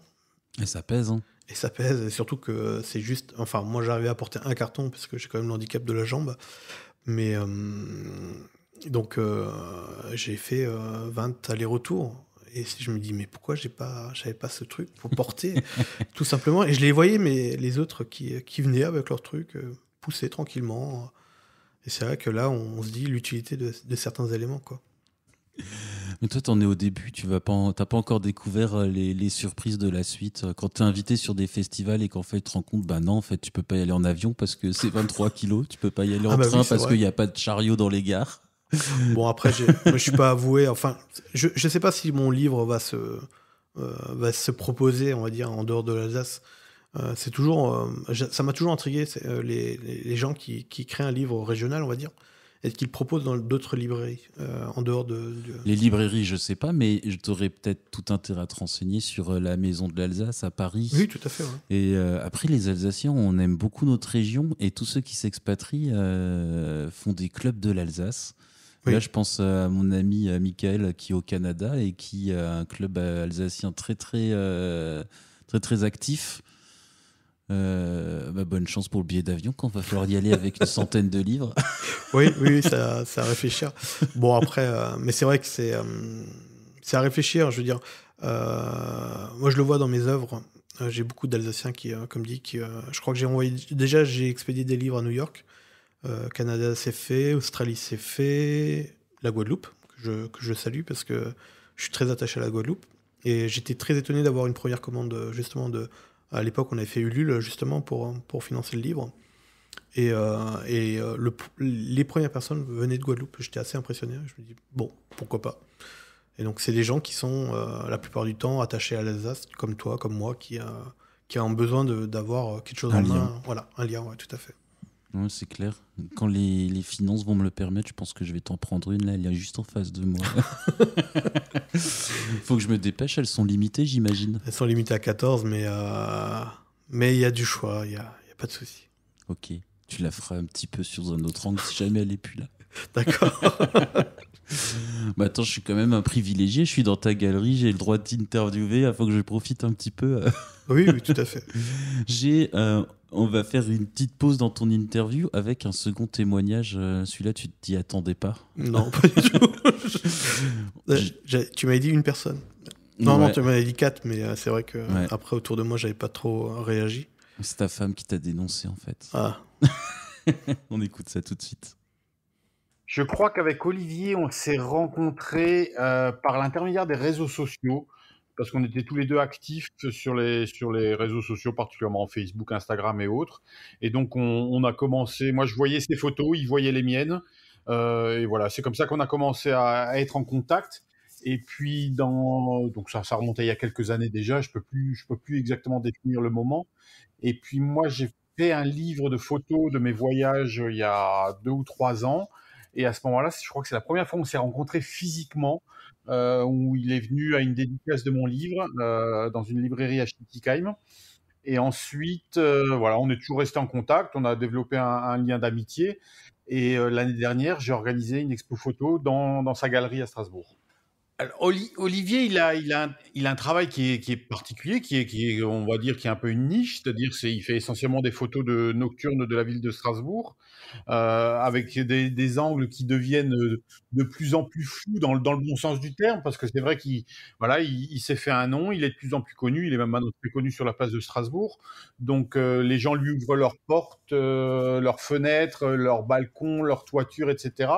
Et ça pèse, hein. Et ça pèse, et surtout que c'est juste... Enfin, moi, j'arrivais à porter un carton parce que j'ai quand même l'handicap de la jambe. Mais donc, j'ai fait 20 allers-retours. Et je me dis, mais pourquoi j'avais pas ce truc pour porter tout simplement. Et je les voyais, mais les autres qui venaient avec leur truc, poussaient tranquillement. Et c'est vrai que là, on se dit l'utilité de certains éléments, quoi. Mais toi, t'en es au début, t'as pas encore découvert les surprises de la suite. Quand t'es invité sur des festivals et qu'en fait, tu te rends compte, bah non, en fait, tu peux pas y aller en avion parce que c'est 23 kilos, tu peux pas y aller en train parce qu'il n'y a pas de chariot dans les gares. Bon, après, je suis pas avoué. Enfin, je sais pas si mon livre va se proposer, on va dire, en dehors de l'Alsace. C'est toujours, ça m'a toujours intrigué, les gens qui créent un livre régional, on va dire, et qu'ils le proposent dans d'autres librairies, en dehors de... Les librairies, je sais pas, mais t'aurais peut-être tout intérêt à te renseigner sur la Maison de l'Alsace à Paris. Oui, tout à fait. Ouais. Et après, les Alsaciens, on aime beaucoup notre région, et tous ceux qui s'expatrient font des clubs de l'Alsace. Oui. Là, je pense à mon ami Michael qui est au Canada et qui a un club alsacien très actif. Bonne chance pour le billet d'avion quand il va falloir y aller avec une centaine de livres. Oui, ça à réfléchir. Bon, après, mais c'est vrai que c'est à réfléchir. Je veux dire, moi, je le vois dans mes œuvres. J'ai beaucoup d'Alsaciens qui, comme dit, je crois que j'ai expédié des livres à New York. Canada, c'est fait. Australie, c'est fait. La Guadeloupe, que je salue parce que je suis très attaché à la Guadeloupe. Et j'étais très étonné d'avoir une première commande, justement, à l'époque, on avait fait Ulule, justement, pour financer le livre. Et les premières personnes venaient de Guadeloupe. J'étais assez impressionné. Je me dis, bon, pourquoi pas. Et donc, c'est des gens qui sont, la plupart du temps, attachés à l'Alsace, comme toi, comme moi, qui ont besoin d'avoir quelque chose en main. Voilà, un lien, ouais, tout à fait. Ouais, c'est clair. Quand les finances vont me le permettre, je pense que je vais t'en prendre une. Là, elle est juste en face de moi. Faut que je me dépêche, elles sont limitées, j'imagine. Elles sont limitées à 14, mais il y a du choix, il y a pas de souci. Ok, tu la feras un petit peu sur un autre angle si jamais elle est plus là. D'accord. Bah attends, je suis quand même un privilégié, je suis dans ta galerie, j'ai le droit d'interviewer, il faut que je profite un petit peu. Oui, tout à fait. On va faire une petite pause dans ton interview avec un second témoignage. Celui-là, tu t'y attendais pas? Non, pas du tout. Tu m'avais dit une personne. Non, Ouais. tu m'avais dit 4, mais c'est vrai que Ouais. après, autour de moi, j'avais pas trop réagi. C'est ta femme qui t'a dénoncé en fait. Ah, On écoute ça tout de suite. Je crois qu'avec Olivier, on s'est rencontrés par l'intermédiaire des réseaux sociaux, parce qu'on était tous les deux actifs sur les réseaux sociaux, particulièrement Facebook, Instagram et autres. Et donc, on a commencé. Moi, je voyais ses photos, il voyait les miennes. Et voilà, c'est comme ça qu'on a commencé à être en contact. Et puis, donc ça remontait il y a quelques années déjà. Je peux plus exactement définir le moment. Et puis, moi, j'ai fait un livre de photos de mes voyages il y a 2 ou 3 ans. Et à ce moment-là, je crois que c'est la première fois où on s'est rencontrés physiquement, où il est venu à une dédicace de mon livre dans une librairie à Schiltigheim. Et ensuite, voilà, on est toujours resté en contact, on a développé un lien d'amitié. Et l'année dernière, j'ai organisé une expo photo dans sa galerie à Strasbourg. Alors, Olivier, il a un travail qui est particulier, on va dire, qui est un peu une niche, c'est-à-dire il fait essentiellement des photos nocturnes de la ville de Strasbourg, avec des angles qui deviennent de plus en plus flous dans le bon sens du terme, parce que c'est vrai il s'est fait un nom, il est de plus en plus connu, il est même maintenant très connu sur la place de Strasbourg. Donc les gens lui ouvrent leurs portes, leurs fenêtres, leurs balcons, leurs toitures, etc.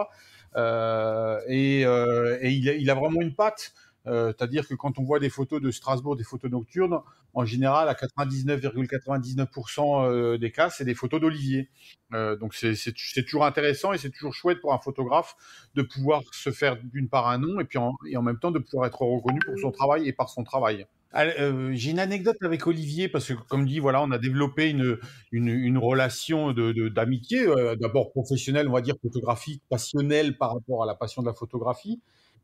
Et il a vraiment une patte. C'est-à-dire que quand on voit des photos de Strasbourg, des photos nocturnes, en général, à 99,99% des cas, c'est des photos d'Olivier. Donc c'est toujours intéressant et c'est toujours chouette pour un photographe de pouvoir se faire d'une part un nom et en même temps de pouvoir être reconnu pour son travail et par son travail. J'ai une anecdote avec Olivier parce que, comme dit, voilà, on a développé une relation d'amitié, d'abord professionnelle, on va dire photographique, passionnelle par rapport à la passion de la photographie.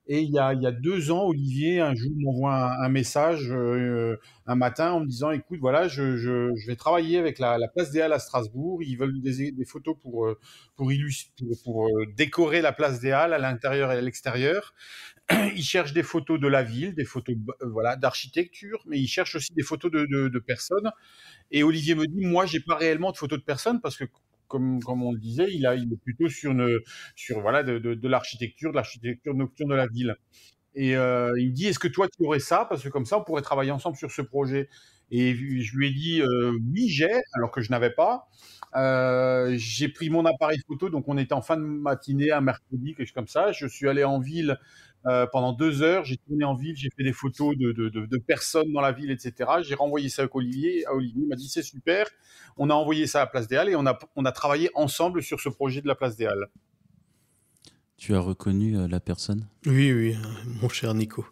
Et il y a 2 ans, Olivier, un jour, m'envoie un message un matin en me disant, écoute, voilà, je vais travailler avec la Place des Halles à Strasbourg. Ils veulent des photos pour décorer la Place des Halles à l'intérieur et à l'extérieur. Ils cherchent des photos de la ville, des photos voilà, d'architecture, mais ils cherchent aussi des photos de personnes. Et Olivier me dit, moi, j'ai pas réellement de photos de personnes parce que, comme on le disait, il est plutôt sur voilà, de l'architecture nocturne de la ville. Et il me dit, est-ce que toi, tu aurais ça? Parce que comme ça, on pourrait travailler ensemble sur ce projet. Et je lui ai dit, oui, alors que je n'avais pas. J'ai pris mon appareil photo, donc on était en fin de matinée, un mercredi, quelque chose comme ça. Je suis allé en ville pendant 2 heures, j'ai tourné en ville, j'ai fait des photos de personnes dans la ville, etc. J'ai renvoyé ça avec Olivier. Olivier m'a dit, c'est super. On a envoyé ça à la Place des Halles et on a travaillé ensemble sur ce projet de la Place des Halles. Tu as reconnu la personne? Oui, mon cher Nico.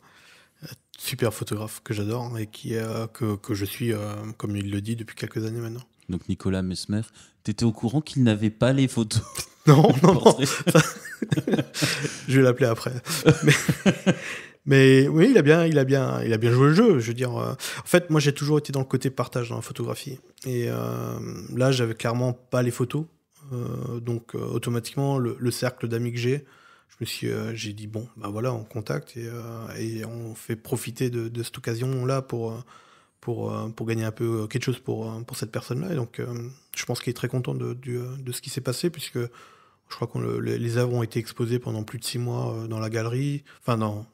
Super photographe que j'adore et que je suis, comme il le dit, depuis quelques années maintenant. Donc Nicolas Mesmer, t'étais au courant qu'il n'avait pas les photos? Non. Je vais l'appeler après. Mais oui, il a bien joué le jeu. Je veux dire, en fait, moi, j'ai toujours été dans le côté partage dans la photographie. Et là, j'avais clairement pas les photos. Donc, automatiquement, le cercle d'amis que j'ai dit bon, bah voilà, on contacte et on fait profiter de cette occasion-là pour gagner un peu quelque chose pour cette personne-là. Et donc, je pense qu'il est très content de ce qui s'est passé, puisque je crois que les œuvres ont été exposées pendant plus de 6 mois dans la galerie, enfin dans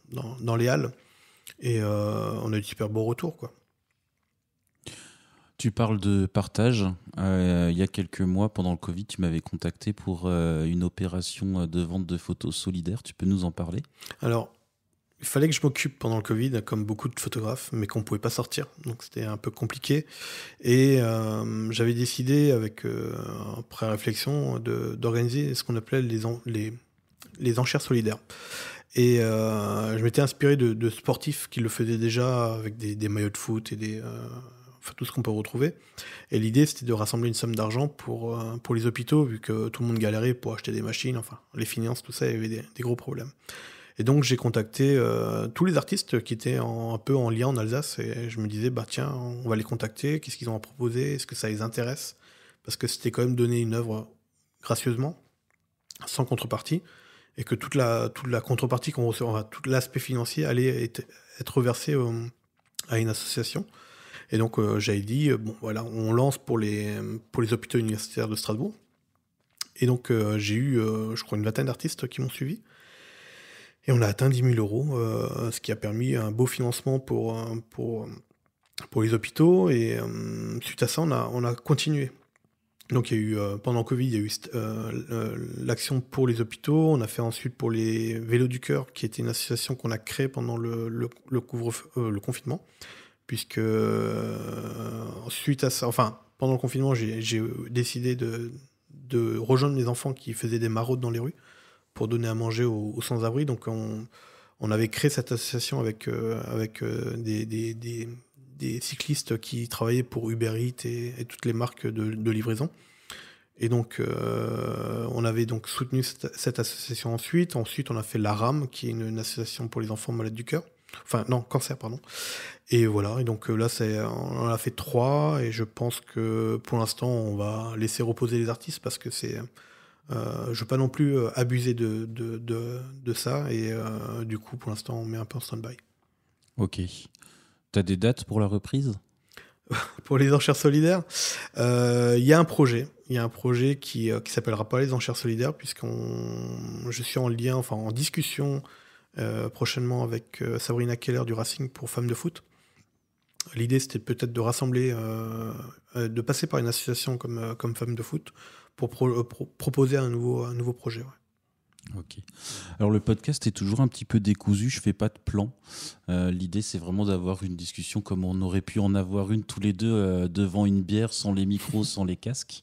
les halles, et on a eu de super beaux retours, quoi. Tu parles de partage. Il y a quelques mois, pendant le Covid, tu m'avais contacté pour une opération de vente de photos solidaires. Tu peux nous en parler? Alors, il fallait que je m'occupe pendant le Covid, comme beaucoup de photographes, mais qu'on ne pouvait pas sortir. Donc c'était un peu compliqué. Et j'avais décidé, après réflexion, d'organiser ce qu'on appelait les enchères solidaires. Et je m'étais inspiré de sportifs qui le faisaient déjà avec des maillots de foot et enfin tout ce qu'on peut retrouver. Et l'idée, c'était de rassembler une somme d'argent pour les hôpitaux, vu que tout le monde galérait pour acheter des machines, enfin les finances, tout ça, il y avait des gros problèmes. Et donc j'ai contacté tous les artistes qui étaient un peu en lien en Alsace, et je me disais, bah tiens, on va les contacter, qu'est-ce qu'ils ont à proposer, est-ce que ça les intéresse? Parce que c'était quand même donner une œuvre gracieusement, sans contrepartie, et que toute la contrepartie qu'on recevait, enfin, tout l'aspect financier allait être versé à une association. Et donc j'avais dit, bon voilà, on lance pour les hôpitaux universitaires de Strasbourg. Et donc j'ai eu, je crois, une vingtaine d'artistes qui m'ont suivi. Et on a atteint 10 000 euros, ce qui a permis un beau financement pour les hôpitaux. Et suite à ça, on a continué. Donc il y a eu, pendant Covid, il y a eu l'action pour les hôpitaux. On a fait ensuite pour les Vélos du Cœur, qui était une association qu'on a créée pendant le confinement. Puisque suite à ça, enfin, pendant le confinement, j'ai décidé de rejoindre les enfants qui faisaient des maraudes dans les rues pour donner à manger aux sans-abri. Donc on avait créé cette association avec des cyclistes qui travaillaient pour Uber Eats et toutes les marques de livraison. Et donc on avait donc soutenu cette association ensuite. Ensuite, on a fait la RAM, qui est une association pour les enfants malades du cœur. Enfin, non, cancer, pardon. Et voilà, et donc là, on en a fait 3, et je pense que pour l'instant, on va laisser reposer les artistes, parce que je veux pas non plus abuser de ça, et du coup, pour l'instant, on met un peu en stand-by. Ok. T'as des dates pour la reprise? Pour les enchères solidaires, il y a un projet. Il y a un projet qui s'appellera pas les enchères solidaires, je suis en discussion prochainement avec Sabrina Keller du Racing pour Femmes de Foot. L'idée, c'était peut-être de rassembler, de passer par une association comme Femmes de Foot pour proposer un nouveau projet. Ouais. Ok. Alors le podcast est toujours un petit peu décousu, je fais pas de plan. L'idée, c'est vraiment d'avoir une discussion comme on aurait pu en avoir une tous les deux devant une bière, sans les micros, sans les casques.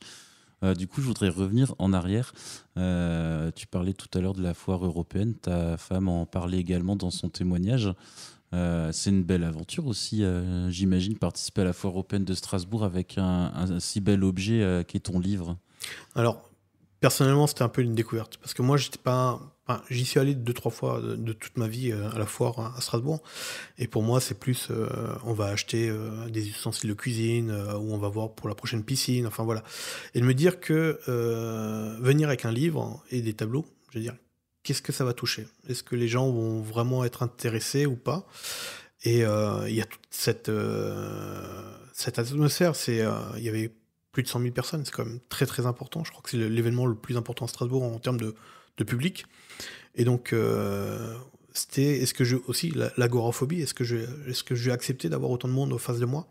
Du coup, je voudrais revenir en arrière. Tu parlais tout à l'heure de la foire européenne. Ta femme en parlait également dans son témoignage. C'est une belle aventure aussi, j'imagine, participer à la foire européenne de Strasbourg avec un si bel objet qu'est ton livre. Alors, personnellement, c'était un peu une découverte. Parce que moi, j'y suis allé 2-3 fois de toute ma vie à la foire à Strasbourg. Et pour moi, c'est plus, on va acheter des ustensiles de cuisine, ou on va voir pour la prochaine piscine, enfin voilà. Et de me dire que venir avec un livre et des tableaux, je veux dire, qu'est-ce que ça va toucher? Est-ce que les gens vont vraiment être intéressés ou pas? Et il y a toute cette atmosphère. Il y avait plus de 100 000 personnes, c'est quand même très très important. Je crois que c'est l'événement le plus important à Strasbourg en termes de public. Et donc, c'était, l'agoraphobie, est-ce que j'ai accepté d'avoir autant de monde en face de moi?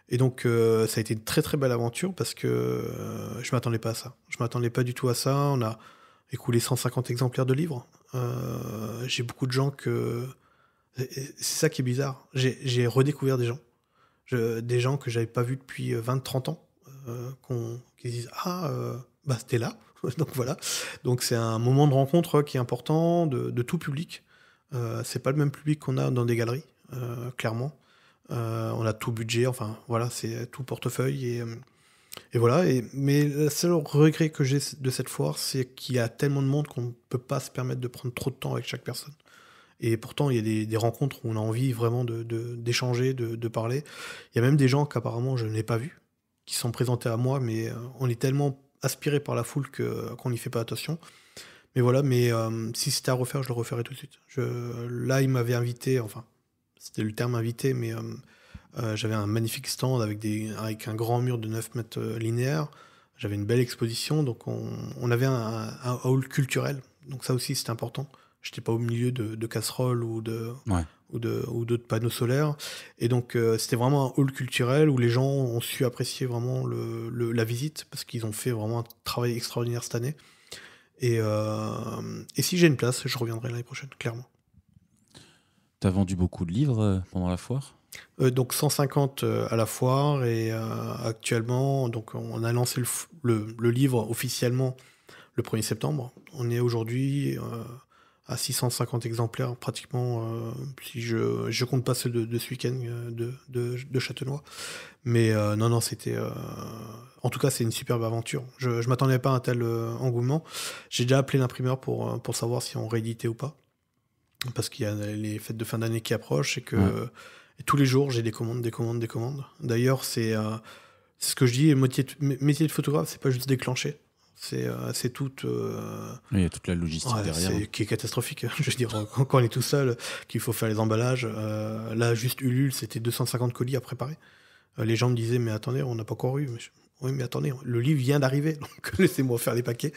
Et donc, ça a été une très très belle aventure, parce que je m'attendais pas à ça. Je m'attendais pas du tout à ça. On a écoulé 150 exemplaires de livres. J'ai beaucoup de gens c'est ça qui est bizarre. J'ai redécouvert des gens. Des gens que j'avais pas vus depuis 20-30 ans. Qui disent bah c'était là. Donc voilà. Donc c'est un moment de rencontre qui est important de tout public. C'est pas le même public qu'on a dans des galeries, clairement. On a tout budget, enfin voilà, c'est tout portefeuille, et voilà. Mais le seul regret que j'ai de cette foire, c'est qu'il y a tellement de monde qu'on ne peut pas se permettre de prendre trop de temps avec chaque personne. Et pourtant, il y a des rencontres où on a envie vraiment d'échanger, de parler. Il y a même des gens qu'apparemment je n'ai pas vus, qui sont présentés à moi, mais on est tellement aspiré par la foule qu'on n'y fait pas attention. Mais voilà, si c'était à refaire, je le referais tout de suite. Là, il m'avait invité, enfin, c'était le terme invité, mais j'avais un magnifique stand avec un grand mur de 9 mètres linéaires. J'avais une belle exposition, donc on avait un hall culturel. Donc ça aussi, c'était important. J'étais pas au milieu de casseroles ou de panneaux solaires. Et donc, c'était vraiment un hall culturel où les gens ont su apprécier vraiment la visite, parce qu'ils ont fait vraiment un travail extraordinaire cette année. Et si j'ai une place, je reviendrai l'année prochaine, clairement. T'as vendu beaucoup de livres pendant la foire? Donc 150 à la foire, et actuellement, donc on a lancé le livre officiellement le 1er septembre. On est aujourd'hui à 650 exemplaires pratiquement, si je compte pas ceux de ce week-end de Châtenois. Mais non, c'était... en tout cas, c'est une superbe aventure. Je m'attendais pas à un tel engouement. J'ai déjà appelé l'imprimeur pour savoir si on rééditait ou pas. Parce qu'il y a les fêtes de fin d'année qui approchent et que et tous les jours, j'ai des commandes. D'ailleurs, c'est ce que je dis, le métier de photographe, c'est pas juste déclencher. C'est tout... Il y a toute la logistique derrière. Qui est catastrophique. Je veux dire, quand on est tout seul, qu'il faut faire les emballages. Là, juste Ulule, c'était 250 colis à préparer. Les gens me disaient, mais attendez, on n'a pas encore eu. Oui, mais attendez, le livre vient d'arriver, donc laissez-moi faire les paquets.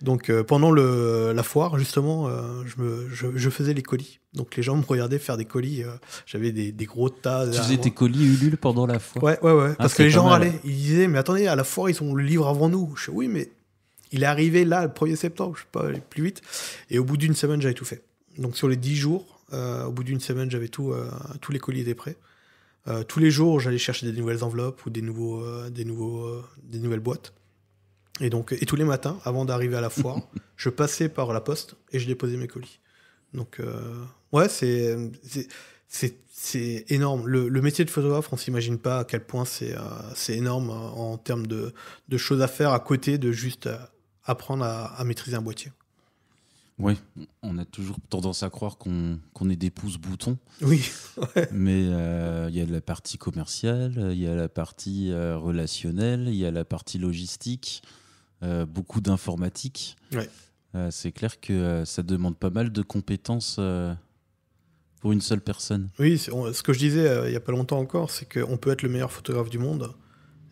Donc pendant la foire, justement, je faisais les colis. Donc les gens me regardaient faire des colis. J'avais des gros tas. Tu faisais tes colis Ulule pendant la foire? Ouais. Parce que les gens râlaient. Ils disaient, mais attendez, à la foire, ils ont le livre avant nous. Je dis, oui, mais il est arrivé là, le 1er septembre, je sais pas, aller plus vite. Et au bout d'une semaine, j'avais tout fait. Donc sur les 10 jours, au bout d'une semaine, j'avais tous les colis étaient prêts. Tous les jours, j'allais chercher des nouvelles enveloppes ou des nouvelles boîtes. Et tous les matins, avant d'arriver à la foire, je passais par la poste et je déposais mes colis. Donc, c'est énorme. Le métier de photographe, on ne s'imagine pas à quel point c'est énorme en termes de choses à faire à côté de juste apprendre à maîtriser un boîtier. Oui, on a toujours tendance à croire qu'on est des pouces-boutons. Oui. Mais il y a la partie commerciale, il y a la partie relationnelle, il y a la partie logistique, beaucoup d'informatique. Ouais. C'est clair que ça demande pas mal de compétences pour une seule personne. Oui, ce que je disais il n'y a pas longtemps encore, c'est qu'on peut être le meilleur photographe du monde.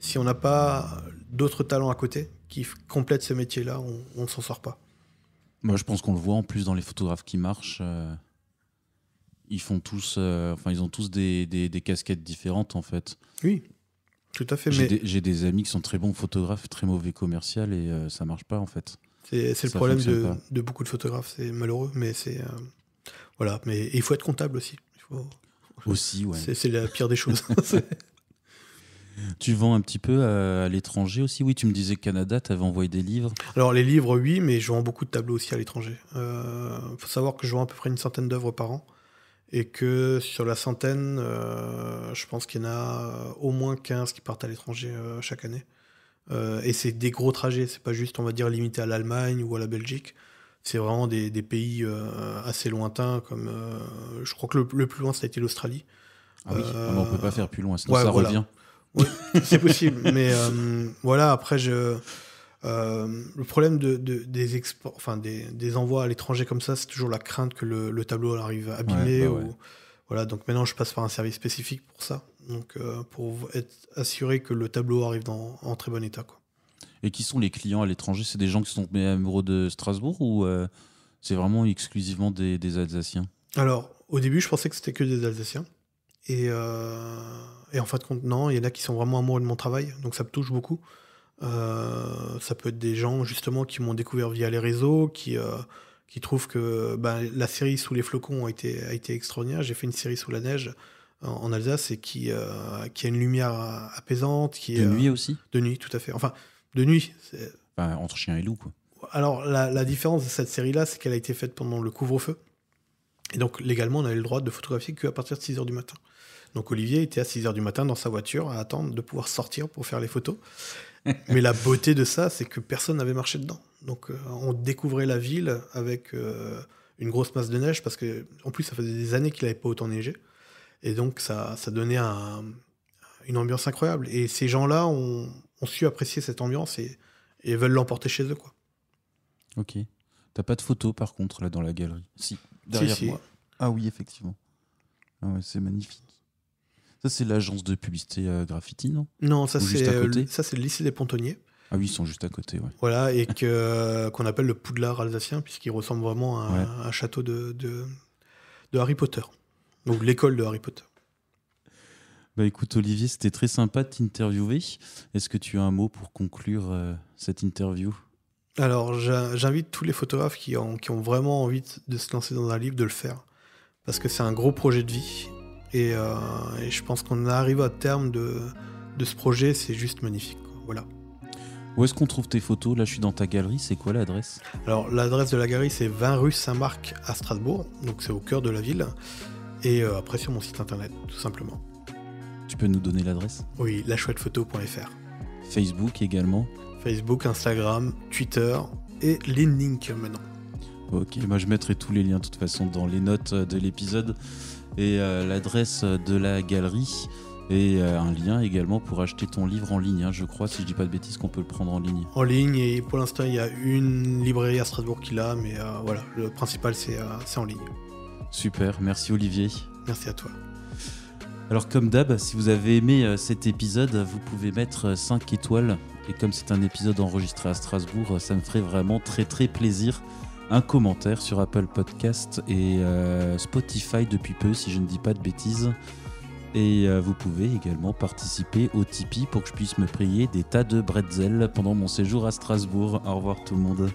Si on n'a pas d'autres talents à côté qui complètent ce métier-là, on ne s'en sort pas. Moi, je pense qu'on le voit en plus dans les photographes qui marchent. Ils font tous, ils ont tous des casquettes différentes en fait. Oui, tout à fait. J'ai des amis qui sont très bons photographes, très mauvais commerciaux et ça marche pas en fait. C'est le problème de beaucoup de photographes. C'est malheureux, mais c'est voilà. Mais il faut être comptable aussi. Aussi, ouais. C'est la pire des choses. Tu vends un petit peu à l'étranger aussi? Oui, tu me disais Canada, tu avais envoyé des livres. Alors les livres, oui, mais je vends beaucoup de tableaux aussi à l'étranger. Faut savoir que je vends à peu près une centaine d'œuvres par an et que sur la centaine, je pense qu'il y en a au moins 15 qui partent à l'étranger chaque année. Et c'est des gros trajets, c'est pas juste, on va dire, limité à l'Allemagne ou à la Belgique. C'est vraiment des pays assez lointains, comme je crois que le plus loin, ça a été l'Australie. Ah oui, on ne peut pas faire plus loin, sinon ça revient. Oui, c'est possible, mais voilà, après, le problème des envois à l'étranger comme ça, c'est toujours la crainte que le tableau arrive abîmé. Voilà, donc maintenant, je passe par un service spécifique pour ça, donc pour être assuré que le tableau arrive en très bon état, quoi. Et qui sont les clients à l'étranger? C'est des gens qui sont tombés amoureux de Strasbourg ou c'est vraiment exclusivement des Alsaciens? Alors, au début, je pensais que c'était que des Alsaciens. Et en fin de compte, non, il y en a qui sont vraiment amoureux de mon travail, donc ça me touche beaucoup. Ça peut être des gens, justement, qui m'ont découvert via les réseaux, qui trouvent que la série Sous les flocons a été extraordinaire. J'ai fait une série Sous la neige en Alsace et qui a une lumière apaisante. De nuit aussi? De nuit, tout à fait. Enfin, de nuit. Entre chien et loup, quoi. Alors, la différence de cette série-là, c'est qu'elle a été faite pendant le couvre-feu. Et donc, légalement, on avait le droit de photographier qu'à partir de 6h du matin. Donc, Olivier était à 6h du matin dans sa voiture à attendre de pouvoir sortir pour faire les photos. Mais la beauté de ça, c'est que personne n'avait marché dedans. Donc, on découvrait la ville avec une grosse masse de neige parce qu'en plus, ça faisait des années qu'il n'avait pas autant neigé. Et donc, ça donnait une ambiance incroyable. Et ces gens-là ont su apprécier cette ambiance et veulent l'emporter chez eux, quoi. Ok. T'as pas de photos, par contre, là, dans la galerie? Si, derrière moi. Ah oui, effectivement. Ah ouais, c'est magnifique. Ça, c'est l'agence de publicité Graffiti, non? Non, ça, c'est le lycée des Pontonniers. Ah oui, ils sont juste à côté, ouais. Voilà, et qu'on appelle le Poudlard alsacien, puisqu'il ressemble vraiment à un château de Harry Potter. Donc, l'école de Harry Potter. Bah écoute, Olivier, c'était très sympa de t'interviewer. Est-ce que tu as un mot pour conclure cette interview? Alors, j'invite tous les photographes qui ont vraiment envie de se lancer dans un livre de le faire. Parce que c'est un gros projet de vie. Et je pense qu'on arrive à terme de ce projet, c'est juste magnifique, quoi. Voilà. Où est-ce qu'on trouve tes photos? Là, je suis dans ta galerie, c'est quoi l'adresse? Alors, l'adresse de la galerie, c'est 20 rue Saint-Marc à Strasbourg, donc c'est au cœur de la ville. Et après, sur mon site internet, tout simplement. Tu peux nous donner l'adresse? Oui, lachouettephoto.fr. Facebook également? Facebook, Instagram, Twitter et LinkedIn maintenant. Ok, moi je mettrai tous les liens de toute façon dans les notes de l'épisode et l'adresse de la galerie et un lien également pour acheter ton livre en ligne, hein, je crois, si je dis pas de bêtises, qu'on peut le prendre en ligne. En ligne, et pour l'instant, il y a une librairie à Strasbourg qui l'a, mais voilà, le principal, c'est en ligne. Super, merci Olivier. Merci à toi. Alors comme d'hab, si vous avez aimé cet épisode, vous pouvez mettre 5 étoiles. Et comme c'est un épisode enregistré à Strasbourg, ça me ferait vraiment très très plaisir. Un commentaire sur Apple Podcast et Spotify depuis peu, si je ne dis pas de bêtises. Et vous pouvez également participer au Tipeee pour que je puisse me payer des tas de bretzels pendant mon séjour à Strasbourg. Au revoir tout le monde.